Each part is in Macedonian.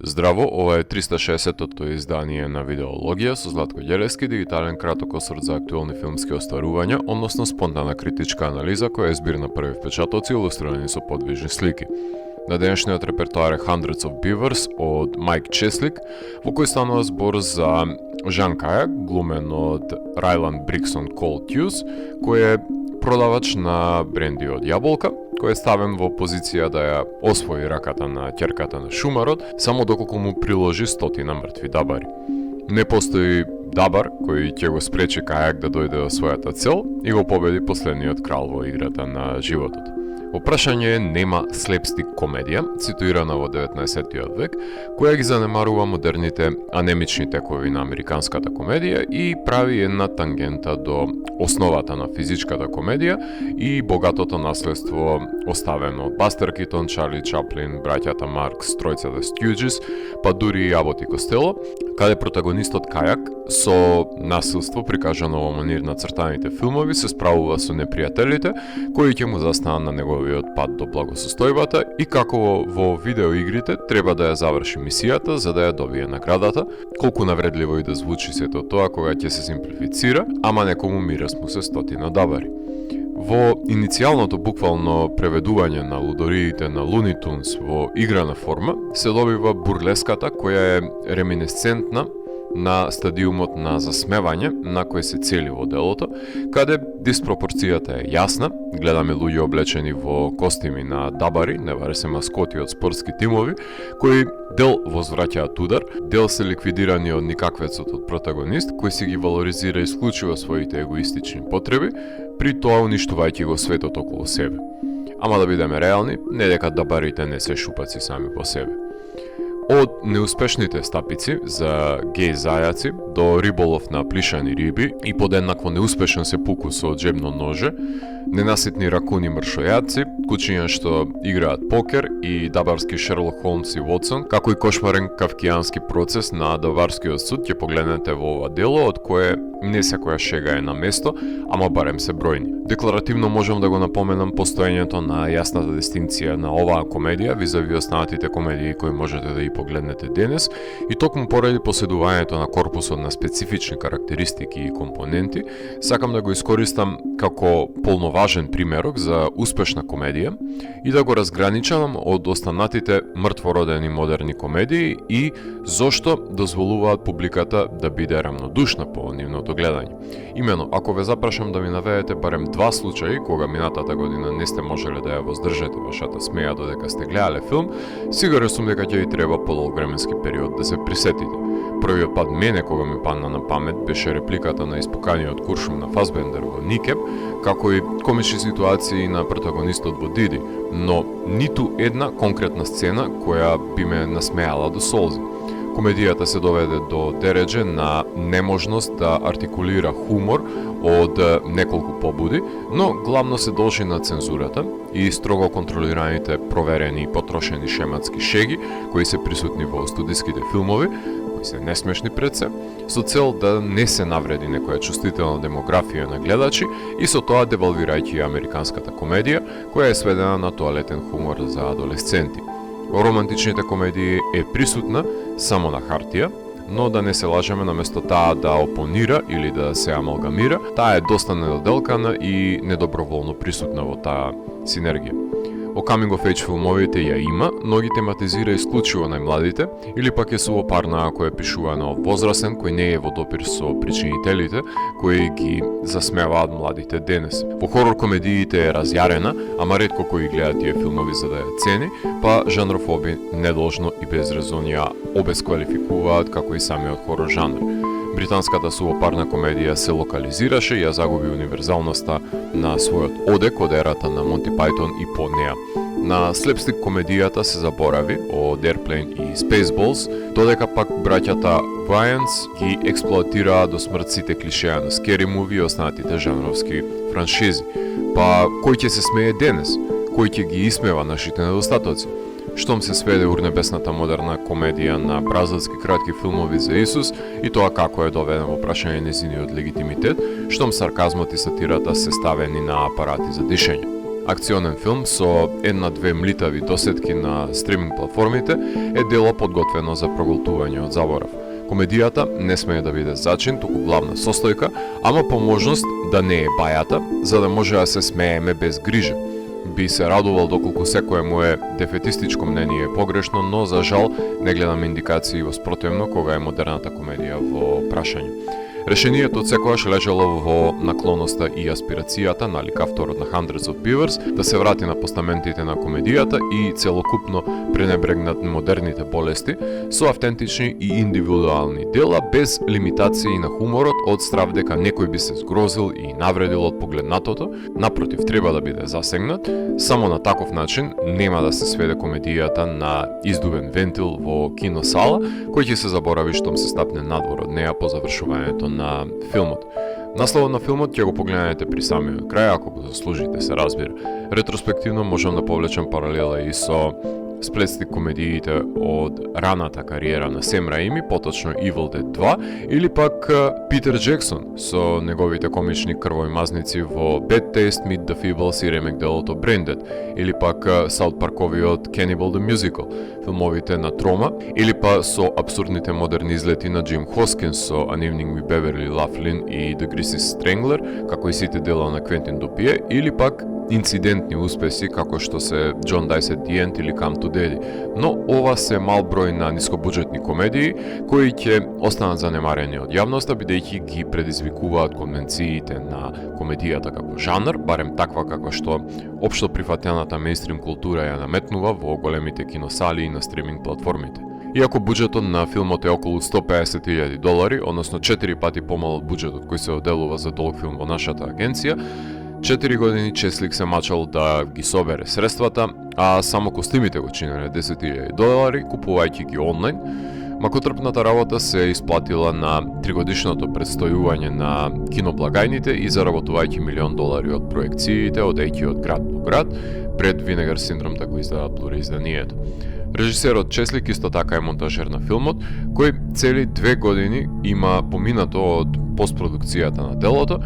Здраво, ова е 360-тото издание на Видеологија со Златко Ѓелевски, дигитален краток осврт за актуелни филмски остварувања, односно спонтанна критичка анализа која е збир на први впечатоци илустрирани со подвижни слики. На денешниот репертоар е Hundreds of Beavers од Майк Чеслик, во кој станува збор за Жан Кајак, глумен од Райланд Бриксон Кол Тјус, кој е продавач на бренди од јаболка, кој е ставен во позиција да ја освои раката на ќерката на шумарот, само доколку му приложи 100 мртви дабари. Не постои дабар кој ќе го спречи Кајак да дојде до својата цел и го победи последниот крал во играта на животот. Во прашање нема слепстик комедија, ситуирана во 19 век, која ги занемарува модерните анемични текови на американската комедија и прави една тангента до основата на физичката комедија и богатото наследство оставено од Бастер Китон, Чарли Чаплин, браќата Маркс, тројцата Стјуџис, па дури и Абот и Костело, каде протагонистот Кајак со насилство прикажано во манир на цртаните филмови се справува со непријателите кои ќе му застанат на неговиот пат до благосостојбата и како во видеоигрите треба да ја заврши мисијата за да ја добие наградата, колку навредливо и да звучи сето тоа кога ќе се симплифицира, ама некому мирас му се 100 дабари. Во иницијалното буквално преведување на лудориите на Луни Тунс во играна форма се добива бурлеската која е реминесцентна на стадиумот на засмевање на кој се цели во делото, каде диспропорцијата е јасна, гледаме луѓе облечени во костими на дабари, неваре се маскоти од спортски тимови, кои дел возвраќаат удар, дел се ликвидирани од никаквецот од протагонист, кој си ги валоризира исклучиво своите егоистични потреби, при тоа уништувајќи го светот околу себе. Ама да бидеме реални, не дека дабарите не се шупаци сами по себе. Од неуспешните стапици за геј зајаци до риболов на плишани риби и подеднакво неуспешен се пукус од джебно ноже, ненаситни ракуни мршојаци, кучиња што играат покер и дабарски Шерлок Холмс и Вотсон, како и кошмарен кавкијански процес на Даварскиот суд ќе погледнете во ова дело, од кое не секоја шега е на место, ама барем се бројни. Декларативно можам да го напоменам постоењето на јасната дистинција на оваа комедија визави останатите комедии кои можете да ги погледнете денес и токму поради поседувањето на корпусот на специфични карактеристики и компоненти, сакам да го искористам како полноважен примерок за успешна комедија и да го разграничавам од останатите мртвородени модерни комедии и зошто дозволуваат публиката да биде рамнодушна по нивното гледање. Имено, ако ве запрашам да ми наведете барем 2 случаи кога минатата година не сте можеле да ја воздржите вашата смеја додека сте гледале филм, сигурен сум дека ќе ви треба подолг временски период да се присетите. Првиот пат мене кога ми падна на памет беше репликата на испуканиот куршум на Фасбендер во Никеп, како и комични ситуации на протагонистот во Диди, но ниту една конкретна сцена која би ме насмеала до солзи. Комедијата се доведе до дередже на неможност да артикулира хумор од неколку побуди, но главно се должи на цензурата и строго контролираните, проверени и потрошени шематски шеги кои се присутни во студиските филмови, кои се несмешни пред се, со цел да не се навреди некоја чувствителна демографија на гледачи и со тоа девалвирајќи американската комедија, која е сведена на тоалетен хумор за адолесценти. Во романтичните комедии е присутна само на хартија, но да не се лажеме, наместо таа да опонира или да се амалгамира, таа е доста недоделкана и недоброволно присутна во таа синергија. Во Coming of Age филмовите ја има, но ги тематизира исклучиво најмладите, или пак е сувопарна ако е пишувана од возрастен кој не е во допир со причинителите кои ги засмеваат младите денес. Во хорор комедиите е разјарена, ама ретко кои гледа тие филмови за да ја цени, па жанрофоби недолжно и без резон ја обесквалификуваат како и самиот хорор жанр. Британската сувопарна комедија се локализираше и ја загуби универзалноста на својот одек од ерата на Монти Пајтон и по неа. На слепстик комедијата се заборави од Airplane и Spaceballs, додека пак браќата Вајанс ги експлоатираа до смрт сите клишеа на Scary Movie и останатите жанровски франшизи. Па кој ќе се смее денес? Кој ќе ги исмева нашите недостатоци? Штом се сведе урнебесната модерна комедија на бразилски кратки филмови за Исус и тоа како е доведен во прашање незиниот легитимитет, штом сарказмот и сатирата се ставени на апарати за дишење. акционен филм со една-две млитави досетки на стриминг платформите, е дело подготвено за проголтување од заборав. Комедијата не смее да биде зачин, туку главна состојка, ама по можност да не е бајата, за да може да се смееме без грижа. Би се радувал доколку секое мое дефетистичко мнение е погрешно, но за жал не гледам индикации во спротивно кога е модерната комедија во прашање. Решението од секојаш лежало во наклоноста и аспирацијата, налика авторот на Hundreds of Beavers, да се врати на постаментите на комедијата и целокупно пренебрегнат модерните болести со автентични и индивидуални дела без лимитации на хуморот од страв дека некој би се згрозил и навредил од погледнатото. Напротив, треба да биде засегнат. Само на таков начин нема да се сведе комедијата на издувен вентил во киносала, кој ќе се заборави штом се стапне надвор од неа по завршувањето на филмот. Насловот на филмот ќе го погледнете при самиот крај, ако го заслужите, се разбира. Ретроспективно можам да повлечам паралела и со сплетстик комедиите од раната кариера на Сем Раими, поточно Evil Dead 2, или пак Питер Джексон со неговите комични крвоимазници во Bad Taste, Meet the Feebles и ремек делото Brain Dead, или пак Саут Парковиот Cannibal the Musical, филмовите на Трома, или па со абсурдните модерни излети на Джим Хоскинс со An Evening with Beverly Loughlin и The Greasy Strangler, како и сите дела на Квентин Дупие, или пак инцидентни успеси како што се John Dice at the End или Come to Daddy. Но ова се мал број на нискобуџетни комедии кои ќе останат занемарени од јавноста, бидејќи ги предизвикуваат конвенциите на комедијата како жанр, барем таква како што општо прифатената мејнстрим култура ја наметнува во големите киносали и на стриминг платформите. Иако буџетот на филмот е околу $150,000, односно 4 пати помал од буџетот кој се оделува за долг филм во нашата агенција, 4 години Чеслик се мачал да ги собере средствата, а само костимите го чинеле $10,000, купувајќи ги онлайн. Макотрпната работа се исплатила на 3-годишното предстојување на киноблагајните и заработувајќи $1,000,000 од проекциите, одејќи од град по град, пред Винегар Синдром да го издадат плуреизданието. Режисерот Чеслик исто така е монтажер на филмот, кој цели 2 години има поминато од постпродукцијата на делото,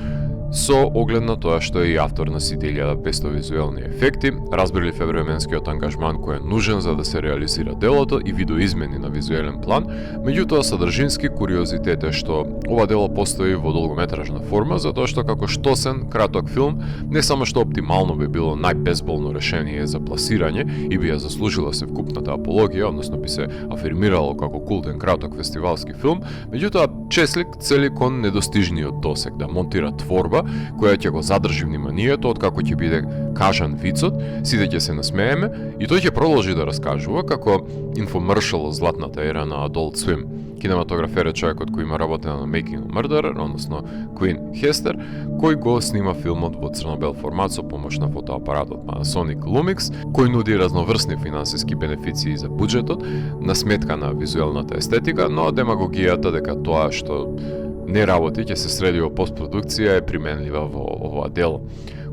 со оглед на тоа што е и автор на сите 1500 визуелни ефекти, разбрали евременскиот ангажман кој е нужен за да се реализира делото и видоизмени на визуелен план. Меѓутоа, содржински куриозитет е што ова дело постои во долгометражна форма, затоа што како штосен краток филм не само што оптимално би било најбезболно решение за пласирање и би ја заслужила севкупната апологија, односно би се афирмирало како култен краток фестивалски филм, меѓутоа Чеслик цели кон недостижниот досег да монтира творба која ќе го задржи вниманието од како ќе биде кажан вицот, сите ќе се насмееме и тој ќе продолжи да раскажува како инфомершал од златната ера на Adult Swim. Кинематографер е човекот кој има работена на Making a Murderer, односно Queen Hester, кој го снима филмот во црно-бел формат со помош на фотоапаратот Panasonic Lumix, кој нуди разноврсни финансиски бенефиции за буџетот на сметка на визуелната естетика, но демагогијата дека тоа што не работи ќе се среди во постпродукција е применлива во ова дело.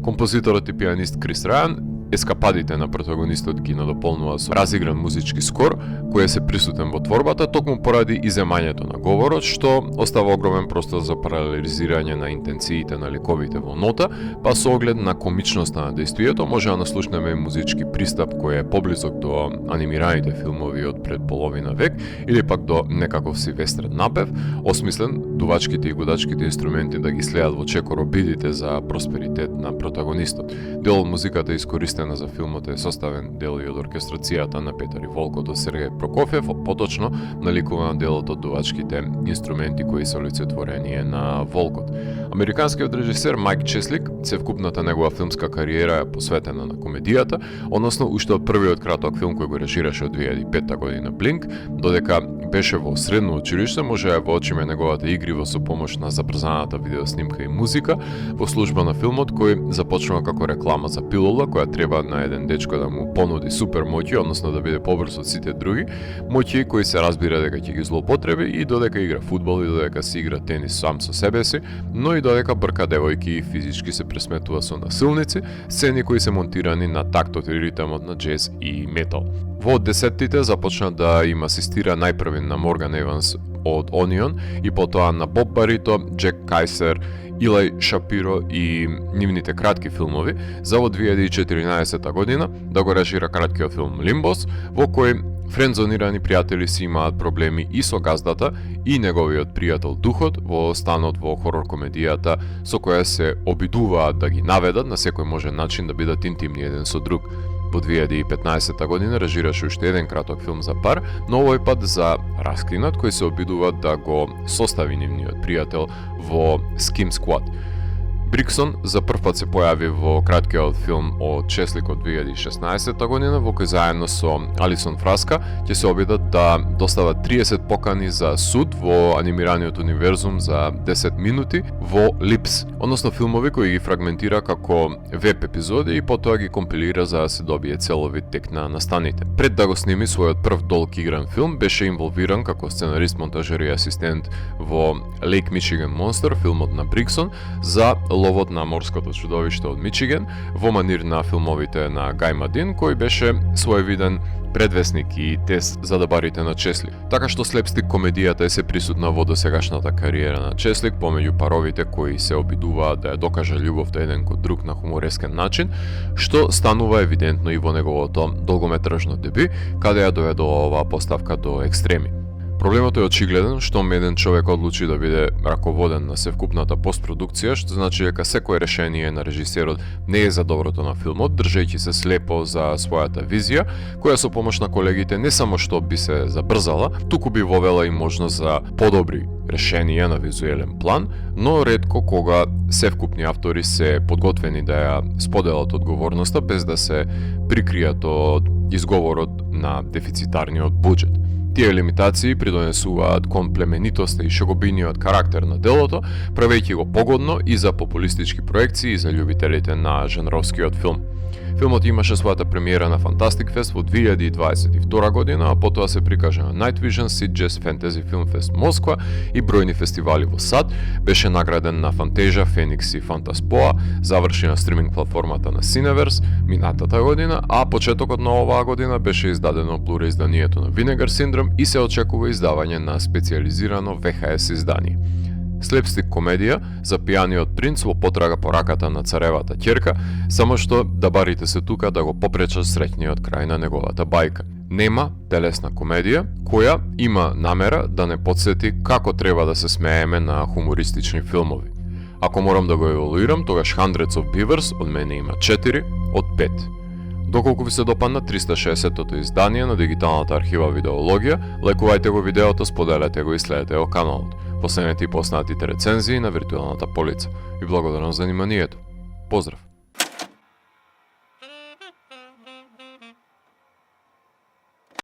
Композиторот и пианист Крис Рајан ескападите на протагонистот ги надополнува со разигран музички скор, кој се присутен во творбата, токму поради иземањето на говорот, што остава огромен простор за паралелизирање на интенциите на ликовите во нота, па со оглед на комичноста на дејствието може да наслушнеме музички пристап кој е поблизок до анимираните филмови од пред половина век, или пак до некаков си вестерн напев, осмислен дувачките и гудачките инструменти да ги следат во чекоробидите за просперитет на протагонистот. Дел од музиката искористена за филмот е составен дел и од оркестрацијата на Петар и Волкот од Сергеј Прокофјев, поточно наликува на делот од дувачките инструменти кои се олицетворение на Волкот. Американскиот режисер Майк Чеслик, севкупната негова филмска кариера е посветена на комедијата, односно уште од првиот краток филм кој го режираше од 2005 година Блинк, додека беше во средно училиште, може да воочиме неговата игрива со помош на забрзаната видеоснимка и музика во служба на филмот кој започнува како реклама за пилула која треба на еден дечко да му понуди супер моќи, односно да биде побрз од сите други, моќи кои се разбира дека ќе ги злоупотреби и додека игра фудбал и додека си игра тенис сам со себе си, но и додека брка девојки и физички се пресметува со насилници, сцени кои се монтирани на тактот и ритмот на џез и метал. Во десеттите започна да им асистира најпрвен на Морган Еванс од Onion и потоа на Боб Барито, Джек Кајсер, Илај Шапиро и нивните кратки филмови, за во 2014 година да го режира краткиот филм Лимбос, во кој френдзонирани пријатели си имаат проблеми и со газдата и неговиот пријател Духот во станот во хорор комедијата со која се обидуваат да ги наведат на секој можен начин да бидат интимни еден со друг. Во 2015 година режираше уште еден краток филм за пар, но овој пат за раскинат кој се обидува да го состави нивниот пријател во Skim Squad. Бриксон за прв пат се појави во краткиот филм од Чеслик од 2016 година, во кој заедно со Алисон Фраска ќе се обидат да достават 30 покани за суд во анимираниот универзум за 10 минути во Липс, односно филмови кои ги фрагментира како веб епизоди и потоа ги компилира за да се добие целовит тек на настаните. Пред да го сними својот прв долг игран филм, беше инволвиран како сценарист, монтажер и асистент во Lake Michigan Monster, филмот на Бриксон, за ловот на морското чудовиште од Мичиген, во манир на филмовите на Гај Мадин, кој беше своевиден предвесник и тест за дабарите на Чеслик. Така што слепстик комедијата е се присутна во досегашната кариера на Чеслик, помеѓу паровите кои се обидуваат да ја докажа љубовта еден кон друг на хуморескен начин, што станува евидентно и во неговото долгометражно деби, каде ја доведува оваа поставка до екстреми. Проблемот е очигледен, штом еден човек одлучи да биде раководен на севкупната постпродукција, што значи дека секое решение на режисерот не е за доброто на филмот, држејќи се слепо за својата визија, која со помош на колегите не само што би се забрзала, туку би вовела и можност за подобри решенија на визуелен план, но ретко кога севкупни автори се подготвени да ја споделат одговорноста без да се прикријат од изговорот на дефицитарниот буџет. Тие лимитации придонесуваат кон племенитоста и шегобиниот карактер на делото, правејќи го погодно и за популистички проекции и за љубителите на жанровскиот филм. Филмот имаше својата премиера на Fantastic Fest во 2022 година, а потоа се прикажа на Night Vision, Sitges Fantasy Film Fest Москва и бројни фестивали во САД, беше награден на Fantasia, Phoenix и Fantaspoa, заврши на стриминг платформата на Cineverse минатата година, а почетокот на оваа година беше издадено Blu-ray изданието на Vinegar Syndrome и се очекува издавање на специјализирано VHS издание. Слепстик комедија за пијаниот принц во потрага по раката на царевата ќерка, само што дабарите се тука да го попречат среќниот крај на неговата бајка. Нема телесна комедија која има намера да не подсети како треба да се смееме на хумористични филмови. Ако морам да го еволуирам, тогаш Hundreds of Beavers од мене има 4 од 5. Доколку ви се допадна 360-тото издание на дигиталната архива Видеологија, лајкувајте го видеото, споделете го и следете го каналот. Последнете и поснатите рецензии на виртуелната полица. Ви благодарам за вниманието. Поздрав!